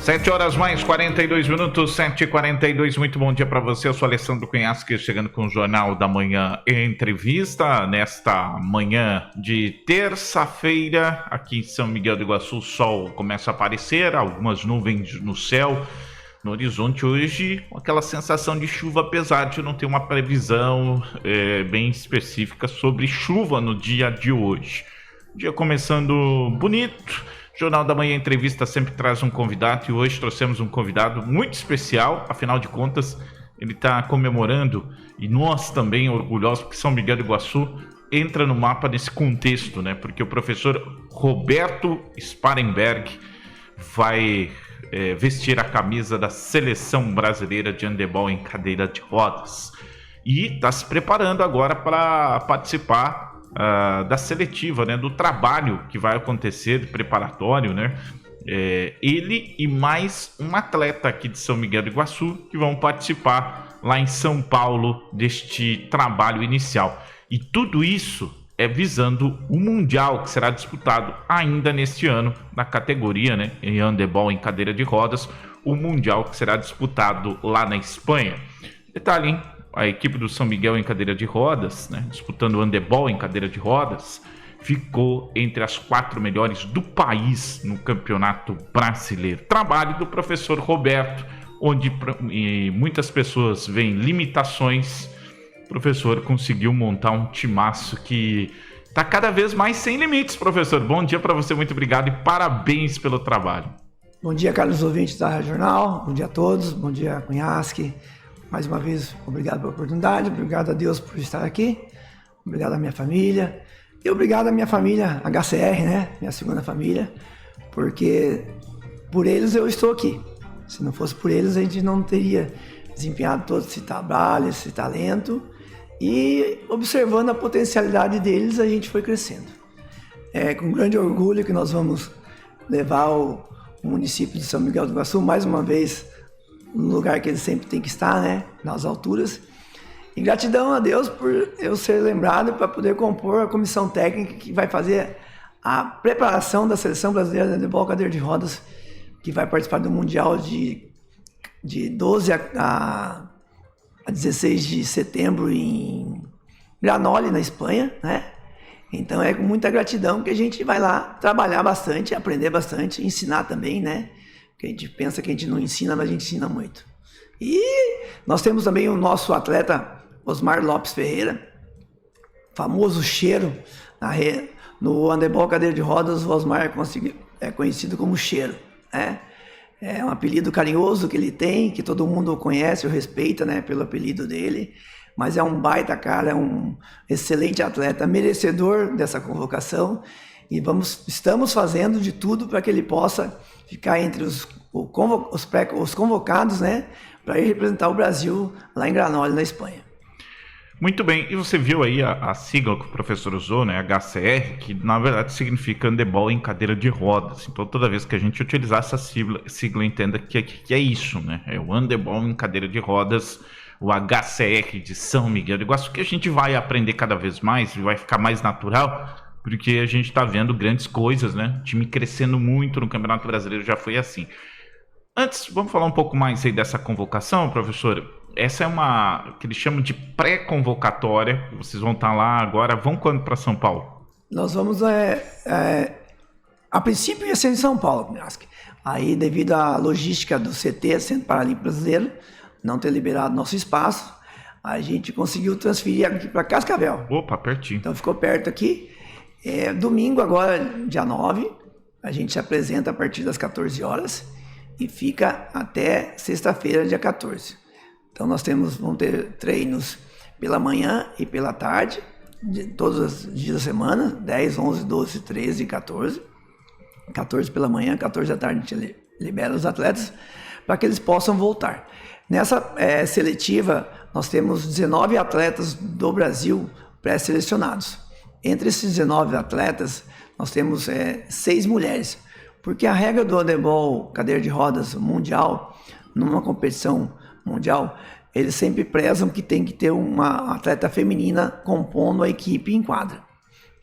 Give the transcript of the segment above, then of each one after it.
7 horas mais 42 minutos, 7h42, muito bom dia para você. Eu sou Alessandro Cunhasque, chegando com o Jornal da Manhã Entrevista. Nesta manhã de terça-feira, aqui em São Miguel do Iguaçu, o sol começa a aparecer, algumas nuvens no céu, no horizonte hoje, aquela sensação de chuva, apesar de não ter uma previsão bem específica sobre chuva no dia de hoje. Dia começando bonito. Jornal da Manhã Entrevista sempre traz um convidado e hoje trouxemos um convidado muito especial, afinal de contas ele está comemorando e nós também orgulhosos porque São Miguel do Iguaçu entra no mapa nesse contexto, né? Porque o professor Roberto Sparenberg vai vestir a camisa da Seleção Brasileira de Handebol em cadeira de rodas e está se preparando agora para participar da seletiva, né, do trabalho que vai acontecer, preparatório, né? Ele e mais um atleta aqui de São Miguel do Iguaçu que vão participar lá em São Paulo deste trabalho inicial. E tudo isso é visando o Mundial que será disputado ainda neste ano na categoria, né, em handebol em cadeira de rodas, o Mundial que será disputado lá na Espanha. Detalhe, hein? A equipe do São Miguel em cadeira de rodas, né, disputando o handebol em cadeira de rodas, ficou entre as 4 melhores do país no campeonato brasileiro. Trabalho do professor Roberto, onde muitas pessoas veem limitações. O professor conseguiu montar um timaço que está cada vez mais sem limites, professor. Bom dia para você, muito obrigado e parabéns pelo trabalho. Bom dia, caros ouvintes da Rádio Jornal. Bom dia a todos. Bom dia, Cunhasque. Mais uma vez, obrigado pela oportunidade, obrigado a Deus por estar aqui, obrigado à minha família e obrigado à minha família HCR, né? Minha segunda família, porque por eles eu estou aqui. Se não fosse por eles, a gente não teria desempenhado todo esse trabalho, esse talento e observando a potencialidade deles, a gente foi crescendo. É com grande orgulho que nós vamos levar o município de São Miguel do Iguaçu mais uma vez no lugar que ele sempre tem que estar, né? Nas alturas. E gratidão a Deus por eu ser lembrado para poder compor a comissão técnica que vai fazer a preparação da Seleção Brasileira de Handebol cadeira de rodas, que vai participar do Mundial de 12 a 16 de setembro em Granollers, na Espanha, né? Então é com muita gratidão que a gente vai lá trabalhar bastante, aprender bastante, ensinar também, né? Porque a gente pensa que a gente não ensina, mas a gente ensina muito. E nós temos também o nosso atleta Osmar Lopes Ferreira, famoso cheiro. No handebol cadeira de rodas, o Osmar é conhecido como cheiro, né? É um apelido carinhoso que ele tem, que todo mundo o conhece, o respeita, né, pelo apelido dele. Mas é um baita cara, é um excelente atleta, merecedor dessa convocação. E estamos fazendo de tudo para que ele possa ficar entre os convocados, né, para ir representar o Brasil lá em Granollers, na Espanha. Muito bem, e você viu aí a sigla que o professor usou, né, HCR, que na verdade significa handebol em cadeira de rodas. Então toda vez que a gente utilizar essa sigla entenda que é isso, né, é o handebol em cadeira de rodas, o HCR de São Miguel do Iguaçu, que a gente vai aprender cada vez mais e vai ficar mais natural, porque a gente está vendo grandes coisas, né? O time crescendo muito no Campeonato Brasileiro, já foi assim. Antes, vamos falar um pouco mais aí dessa convocação, professor. Essa é uma que eles chamam de pré-convocatória. Vocês vão estar lá agora. Vão quando para São Paulo? Nós vamos, a princípio ia ser em São Paulo, aí devido à logística do CT, Centro Paralímpico Brasileiro, não ter liberado nosso espaço, a gente conseguiu transferir aqui para Cascavel. Opa, pertinho. Então ficou perto aqui. Domingo agora, dia 9, a gente se apresenta a partir das 14 horas e fica até sexta-feira, dia 14. Então nós vamos ter treinos pela manhã e pela tarde, todos os dias da semana, 10, 11, 12, 13 e 14. 14 pela manhã, 14 da tarde a gente libera os atletas para que eles possam voltar. Nessa seletiva, nós temos 19 atletas do Brasil pré-selecionados. Entre esses 19 atletas, nós temos 6 mulheres, porque a regra do handebol cadeira de rodas mundial, numa competição mundial, eles sempre prezam que tem que ter uma atleta feminina compondo a equipe em quadra.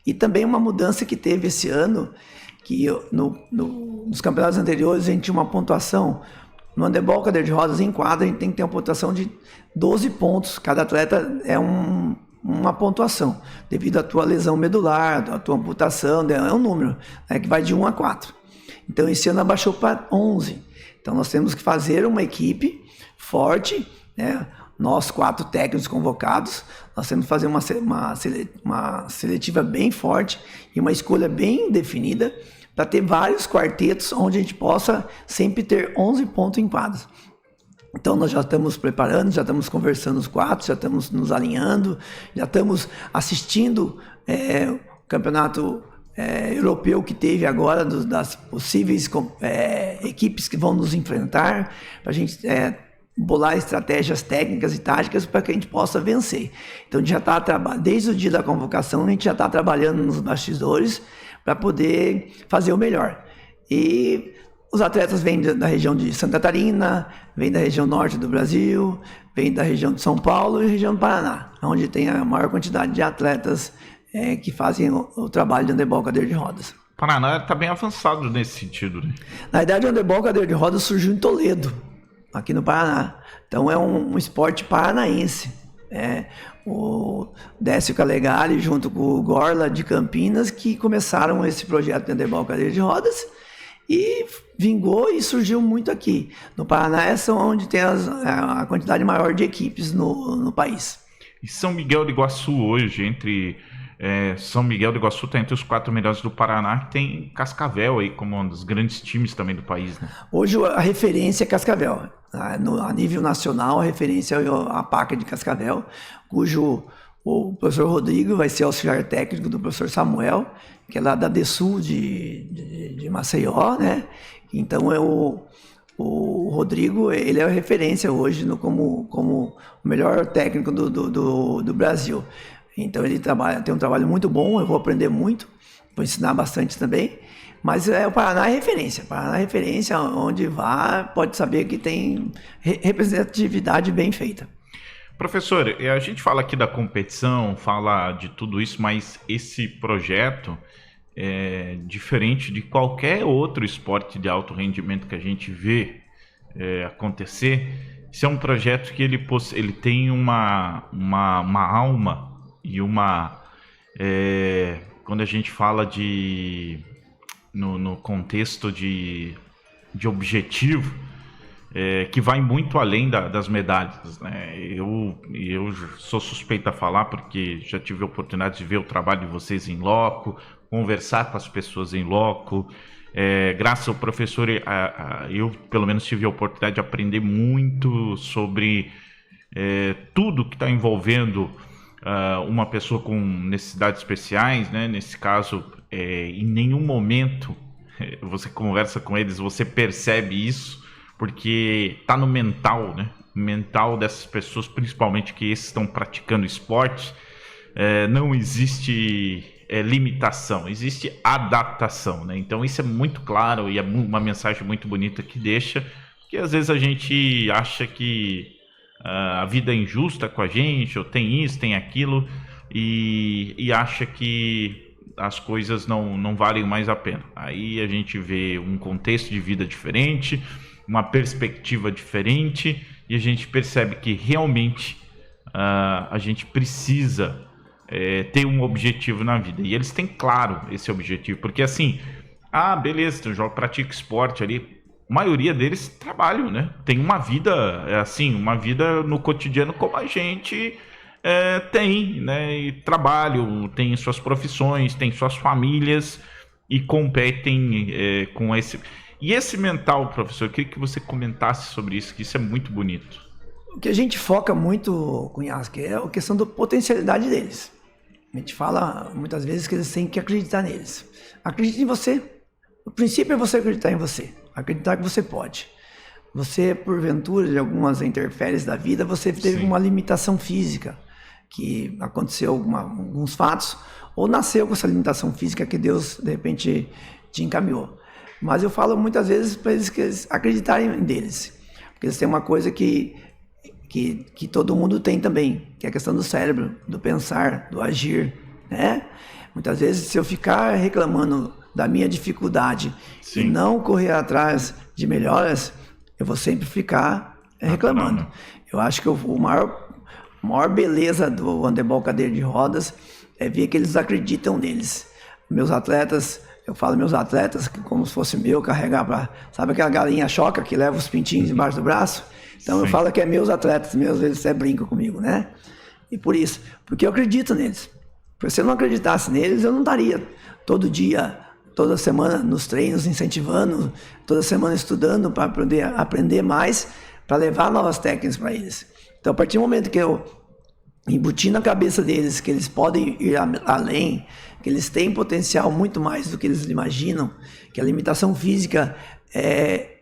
E também uma mudança que teve esse ano, que nos campeonatos anteriores a gente tinha uma pontuação. No handebol, cadeira de rodas, em quadra, a gente tem que ter uma pontuação de 12 pontos. Cada atleta é uma pontuação, devido à tua lesão medular, à tua amputação, é um número, né, que vai de 1 a 4. Então, esse ano abaixou para 11. Então, nós temos que fazer uma equipe forte, né? Nós 4 técnicos convocados, nós temos que fazer uma seletiva bem forte e uma escolha bem definida para ter vários quartetos onde a gente possa sempre ter 11 pontos em quadros. Então nós já estamos preparando, já estamos conversando os 4, já estamos nos alinhando, já estamos assistindo o campeonato europeu que teve agora, das possíveis equipes que vão nos enfrentar, para a gente bolar estratégias técnicas e táticas para que a gente possa vencer. Então a gente já está desde o dia da convocação, a gente já está trabalhando nos bastidores para poder fazer o melhor. E os atletas vêm da região de Santa Catarina, vêm da região norte do Brasil, vêm da região de São Paulo e região do Paraná, onde tem a maior quantidade de atletas que fazem o trabalho de handebol cadeira de rodas. O Paraná está bem avançado nesse sentido, né? Na verdade, o handebol cadeira de rodas surgiu em Toledo, aqui no Paraná. Então é um esporte paranaense. O Décio Calegari junto com o Gorla de Campinas que começaram esse projeto de handebol cadeira de rodas e vingou e surgiu muito aqui. No Paraná é onde tem a quantidade maior de equipes no país. E São Miguel do Iguaçu hoje, São Miguel do Iguaçu está entre os 4 melhores do Paraná, que tem Cascavel aí como um dos grandes times também do país, né? Hoje a referência é Cascavel. A nível nacional, a referência é a PACA de Cascavel, cujo o professor Rodrigo vai ser auxiliar técnico do professor Samuel, que é lá da DESUL de Maceió, né? Então o Rodrigo, ele é a referência hoje como o melhor técnico do Brasil. Então ele tem um trabalho muito bom, eu vou aprender muito, vou ensinar bastante também. Mas o Paraná é referência. Paraná é referência, onde vá, pode saber que tem representatividade bem feita. Professor, a gente fala aqui da competição, fala de tudo isso, mas esse projeto é diferente de qualquer outro esporte de alto rendimento que a gente vê acontecer. Esse é um projeto que ele tem uma alma e quando a gente fala no contexto de objetivo, que vai muito além das medalhas, né? Eu sou suspeito a falar porque já tive a oportunidade de ver o trabalho de vocês em loco, conversar com as pessoas em loco. Graças ao professor, eu pelo menos tive a oportunidade de aprender muito sobre tudo que está envolvendo uma pessoa com necessidades especiais, né? Nesse caso, em nenhum momento você conversa com eles, você percebe isso, porque está no mental, né? Mental dessas pessoas, principalmente que esses estão praticando esporte. Não existe limitação, existe adaptação, né? Então isso é muito claro e é uma mensagem muito bonita que deixa, que às vezes a gente acha que a vida é injusta com a gente, ou tem isso, tem aquilo, e acha que as coisas não valem mais a pena. Aí a gente vê um contexto de vida diferente, uma perspectiva diferente, e a gente percebe que realmente a gente precisa ter um objetivo na vida. E eles têm claro esse objetivo, porque assim, beleza, eu pratico esporte ali, a maioria deles trabalham, né? Tem uma vida, uma vida no cotidiano como a gente tem, né? E trabalham, tem suas profissões, tem suas famílias e competem com esse... E esse mental, professor, eu queria que você comentasse sobre isso, que isso é muito bonito. O que a gente foca muito, Cunhasque, é a questão da potencialidade deles. A gente fala muitas vezes que eles têm que acreditar neles. Acredite em você. O princípio é você acreditar em você. Acreditar que você pode. Você, porventura, de algumas intempéries da vida, você teve uma limitação física, que aconteceu alguns fatos, ou nasceu com essa limitação física que Deus, de repente, te encaminhou. Mas eu falo muitas vezes para eles que eles acreditarem deles. Porque eles têm uma coisa que todo mundo tem também, que é a questão do cérebro, do pensar, do agir, né? Muitas vezes, se eu ficar reclamando da minha dificuldade Sim. e não correr atrás de melhoras, eu vou sempre ficar reclamando. Eu acho que a maior beleza do handebol cadeira de rodas é ver que eles acreditam neles. Meus atletas, eu falo meus atletas como se fosse meu, carregar para... Sabe aquela galinha choca que leva os pintinhos embaixo do braço? Então eu falo que é meus atletas, eles até brincam comigo, né? E por isso, porque eu acredito neles. Porque se eu não acreditasse neles, eu não estaria todo dia, toda semana nos treinos, incentivando, toda semana estudando para poder aprender mais, para levar novas técnicas para eles. Então, a partir do momento que eu embuti na cabeça deles que eles podem ir além, que eles têm potencial muito mais do que eles imaginam, que a limitação física é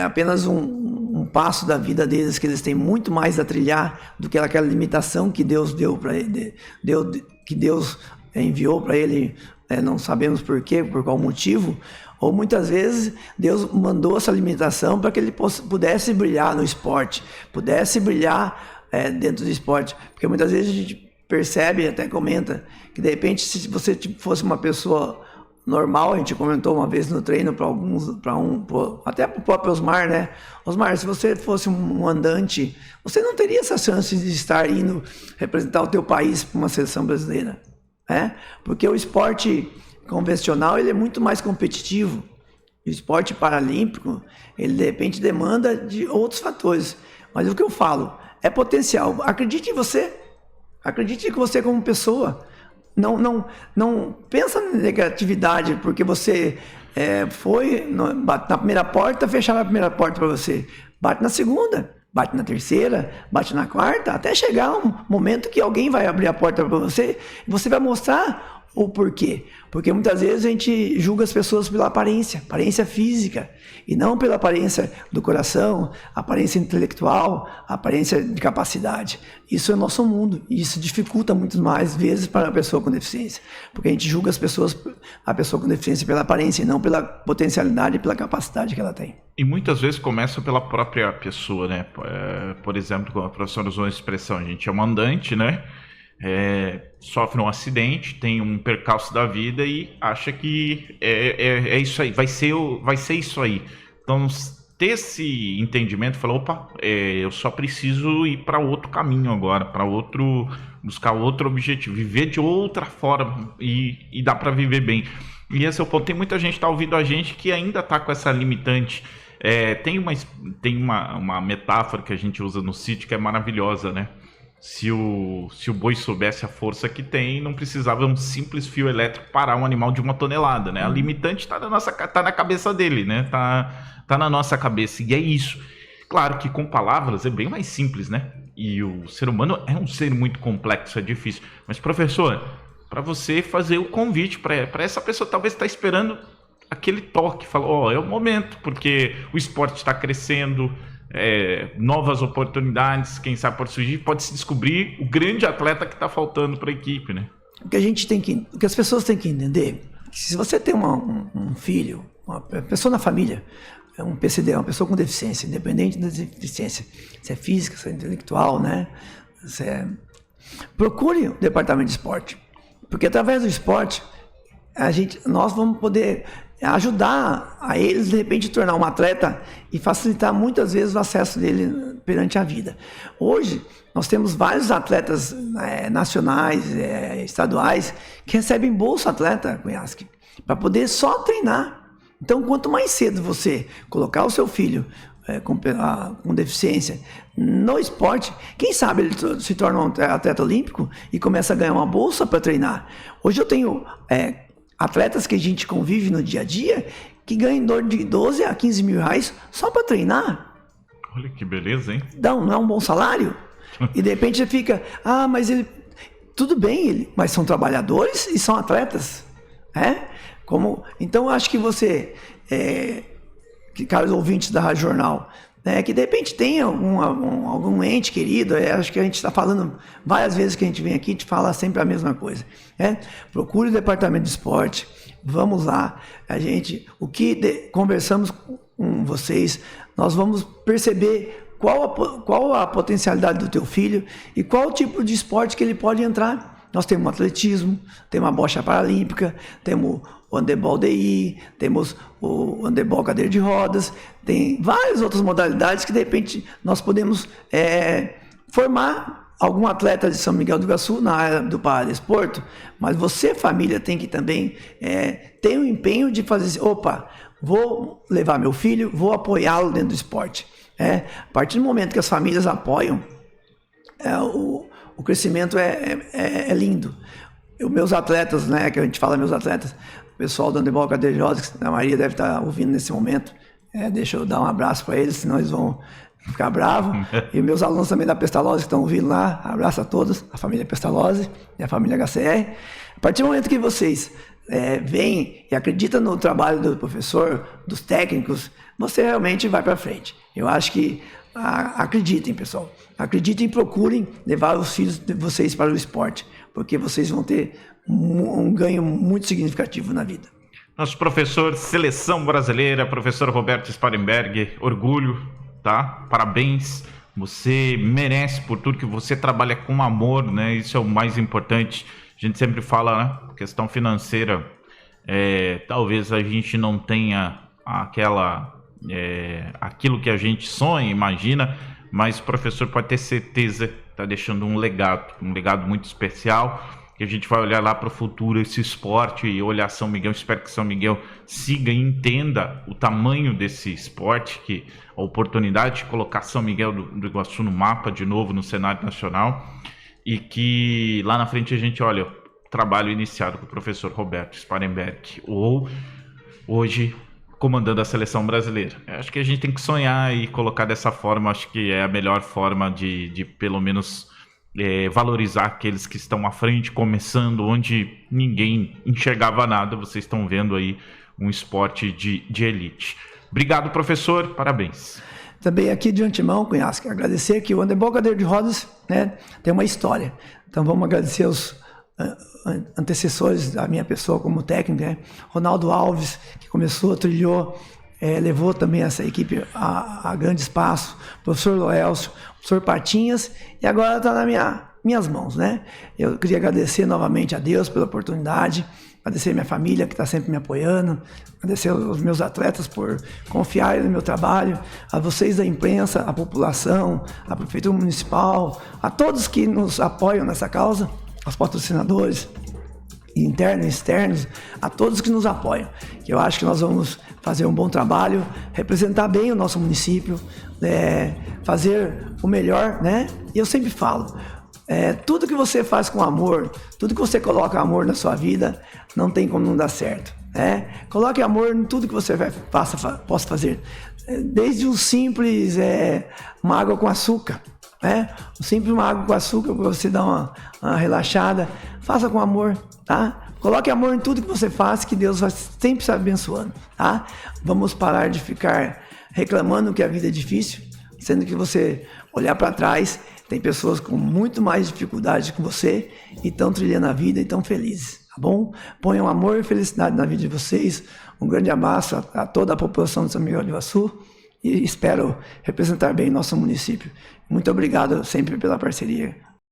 apenas um passo da vida deles, que eles têm muito mais a trilhar do que aquela limitação que Deus deu para ele, que Deus enviou para ele, não sabemos por quê, por qual motivo, ou muitas vezes Deus mandou essa limitação para que ele pudesse brilhar no esporte, pudesse brilhar dentro do esporte, porque muitas vezes a gente percebe, até comenta, que de repente se você fosse uma pessoa normal, a gente comentou uma vez no treino até para o próprio Osmar, né? Osmar, se você fosse um andante, você não teria essa chance de estar indo representar o teu país para uma seleção brasileira, né? Porque o esporte convencional, ele é muito mais competitivo. O esporte paralímpico, ele de repente demanda de outros fatores. Mas o que eu falo é potencial. Acredite em você. Acredite em você como pessoa. Não pensa na negatividade, porque você bate na primeira porta, fecharam a primeira porta para você. Bate na segunda, bate na terceira, bate na quarta, até chegar um momento que alguém vai abrir a porta para você e você vai mostrar o porquê. Porque muitas vezes a gente julga as pessoas pela aparência física, e não pela aparência do coração, aparência intelectual, aparência de capacidade. Isso é o nosso mundo, e isso dificulta muito mais vezes para a pessoa com deficiência, porque a gente julga a pessoa com deficiência pela aparência, e não pela potencialidade e pela capacidade que ela tem. E muitas vezes começa pela própria pessoa, né? Por exemplo, como a professora usou a expressão, a gente é um andante, né? Sofre um acidente, tem um percalço da vida e acha que é isso aí, vai ser isso aí. Então, ter esse entendimento, falar, opa, eu só preciso ir para outro caminho agora, buscar outro objetivo, viver de outra forma e dá para viver bem. E esse é o ponto. Tem muita gente que está ouvindo a gente que ainda está com essa limitante. Tem uma metáfora que a gente usa no sítio que é maravilhosa, né? Se o boi soubesse a força que tem, não precisava um simples fio elétrico parar um animal de 1 tonelada, né? A limitante tá na cabeça dele, né? Tá na nossa cabeça, e é isso. Claro que com palavras é bem mais simples, né? E o ser humano é um ser muito complexo, é difícil. Mas, professor, para você fazer o convite para essa pessoa, talvez está esperando aquele toque, falou, é o momento, porque o esporte está crescendo, novas oportunidades, quem sabe pode surgir, pode se descobrir o grande atleta que está faltando para a equipe, né? O que as pessoas têm que entender, que se você tem um filho, uma pessoa na família, um PCD, uma pessoa com deficiência, independente da deficiência, se é física, se é intelectual, né? Procure o departamento de esporte, porque através do esporte nós vamos poder ajudar a eles, de repente, tornar um atleta e facilitar muitas vezes o acesso dele perante a vida. Hoje, nós temos vários atletas nacionais, estaduais, que recebem Bolsa Atleta, Cunhasque, para poder só treinar. Então, quanto mais cedo você colocar o seu filho com deficiência no esporte, quem sabe ele se torna um atleta olímpico e começa a ganhar uma bolsa para treinar. Hoje eu tenho atletas que a gente convive no dia a dia que ganham de 12 a 15 mil reais só para treinar. Olha que beleza, hein? Não é um bom salário? E de repente você fica, mas tudo bem, mas são trabalhadores e são atletas. Então eu acho que você, caros ouvintes da Rádio Jornal, que de repente tenha algum ente querido, acho que a gente está falando várias vezes que a gente vem aqui, te fala sempre a mesma coisa. Procure o departamento de esporte, vamos lá, conversamos com vocês, nós vamos perceber qual a potencialidade do teu filho e qual o tipo de esporte que ele pode entrar. Nós temos atletismo, temos a bocha paralímpica, temos o handebol DI, temos o handebol cadeira de rodas, tem várias outras modalidades que de repente nós podemos formar algum atleta de São Miguel do Iguaçu na área do paradesporto, mas você, família, tem que também ter o empenho de fazer assim, opa, vou levar meu filho, vou apoiá-lo dentro do esporte. A partir do momento que as famílias apoiam, o crescimento é lindo. Os meus atletas, né, que a gente fala meus atletas, o pessoal do handebol cadeira de rodas, que a Maria deve estar ouvindo nesse momento, deixa eu dar um abraço para eles, senão eles vão ficar bravos. E meus alunos também da Pestalozzi que estão ouvindo lá, abraço a todos, a família Pestalozzi e a família HCR. A partir do momento que vocês vêm e acreditam no trabalho do professor, dos técnicos, você realmente vai para frente. Eu acho que acreditem, pessoal. Acreditem e procurem levar os filhos de vocês para o esporte, porque vocês vão ter um ganho muito significativo na vida. Nosso professor Seleção Brasileira, professor Roberto Sparenberg, orgulho, tá? Parabéns. Você merece por tudo que você trabalha com amor, né? Isso é o mais importante. A gente sempre fala, né? Questão financeira, talvez a gente não tenha aquilo que a gente sonha, imagina, mas o professor pode ter certeza que está deixando um legado muito especial, que a gente vai olhar lá para o futuro esse esporte e olhar São Miguel. Espero que São Miguel siga e entenda o tamanho desse esporte, que a oportunidade de colocar São Miguel do Iguaçu no mapa de novo, no cenário nacional, e que lá na frente a gente olha o trabalho iniciado com o professor Roberto Sparenberg, ou hoje comandando a seleção brasileira. Acho que a gente tem que sonhar e colocar dessa forma. Acho que é a melhor forma de pelo menos valorizar aqueles que estão à frente, começando onde ninguém enxergava nada. Vocês estão vendo aí um esporte de elite. Obrigado, professor, parabéns. Também aqui de antemão, Cunhasque, agradecer que o handebol cadeira de rodas, né, tem uma história. Então vamos agradecer os antecessores da minha pessoa como técnico, né? Ronaldo Alves, que começou, trilhou, levou também essa equipe a grande espaço, professor Loelcio, professor Patinhas, e agora está nas minhas mãos, né? Eu queria agradecer novamente a Deus pela oportunidade, agradecer a minha família que está sempre me apoiando, agradecer aos meus atletas por confiarem no meu trabalho, a vocês da imprensa, a população, a Prefeitura Municipal, a todos que nos apoiam nessa causa, aos patrocinadores internos e externos, a todos que nos apoiam, que eu acho que nós vamos fazer um bom trabalho, representar bem o nosso município, fazer o melhor, né? E eu sempre falo, tudo que você faz com amor, tudo que você coloca amor na sua vida, não tem como não dar certo, né? Coloque amor em tudo que você possa fazer, desde um simples uma água com açúcar, sempre uma água com açúcar para você dar uma relaxada. Faça com amor, tá? Coloque amor em tudo que você faz, que Deus vai sempre estar abençoando, tá? Vamos parar de ficar reclamando que a vida é difícil, sendo que você olhar para trás, tem pessoas com muito mais dificuldade que você e estão trilhando a vida e estão felizes, tá bom? Ponham amor e felicidade na vida de vocês. Um grande abraço a toda a população de São Miguel do Iguaçu e espero representar bem nosso município. Muito obrigado sempre pela parceria.